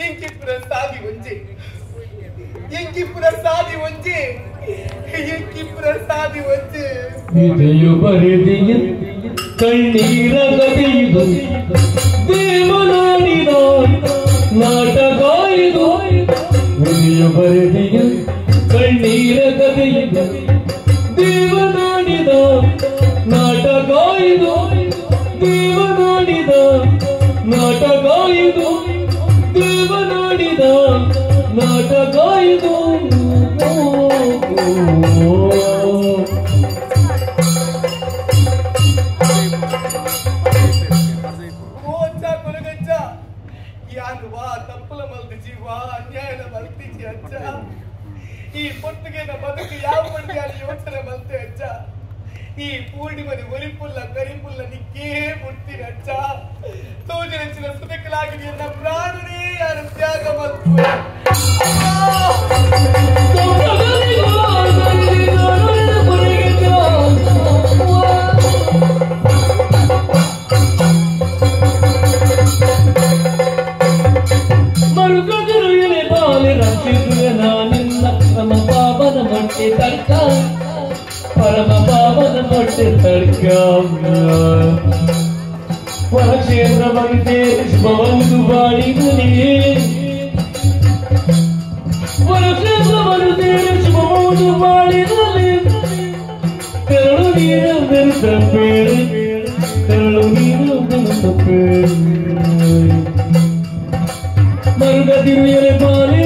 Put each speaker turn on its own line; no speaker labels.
ಎಂಕಿಪುರ ಸಾದಿ ಒಂಜೆ ಎಂಕಿಪುರ ಸಾದಿ ಒಂಜೆ ಎಂಕಿಪುರ ಸಾದಿ ಒಂಜೆ
ಇದೆಯು ಬರೆದಿಯ ಕಣ್ಣೀರ ಗದಿದು ದೇವನಾಡಿದ ನಾಟಕ ಇದು ಇದೆಯು ಬರೆದಿಯ ಕಣ್ಣೀರ ಗದಿದು ದೇವನಾಡಿದ ನಾಟಕ ಇದು ದೇವನಾಡಿದ ನಾಟಕ ಇದು ದೇವನಾಡಿದ ನಾಟಕ ಇದು
ತಪ್ಪಲ ಮಲ್ದ ಜೀವ ಅನ್ಯಾಯದ ಮಲ್ತಿಜಿ ಅಜ್ಜ ಈ ಪೊತ್ತಿಗೆನ ಬದುಕು ಯಾವ ಮಂದಿ ಅಲ್ಲಿ ಯೋಚನೆ ಮಲ್ತೆ ಅಜ್ಜ ಈ ಪೂರ್ಣಿಮನೆ ಒಲಿಪುಲ್ಲ ಕರಿಪುಲ್ಲ ನಿಕ್ಕೇ ಮುಟ್ತೀನಿ ಅಜ್ಜ ತೋಜನಚ್ಚಿನ ಸುದಕ್ಕಲಾಗಿ ನನ್ನ ಪ್ರಾಣನೇ ಯಾರು ತ್ಯಾಗ ಮತ್ತು
ಪರಮ ಪಾವನ ಮೊಟ್ಟೆ ತಡ್ಕ ಪರಕ್ಷೇತ್ರ ಬಂದೆ ಶುಭವಂದು ಬಾಡಿಗನೇ ಪರಕ್ಷೇತ್ರ ಬಂದೆ ಶುಭವಂದು ಬಾಡಿಗನೇ ತೆರಳು ನೀರು ಬೆರೆತ ಬೇಳೆ ತೆರಳು ನೀರು ಬೆರೆತ ಬೇಳೆ ಮರುಗದಿರು ಎಲೆ ಬಾಲೆ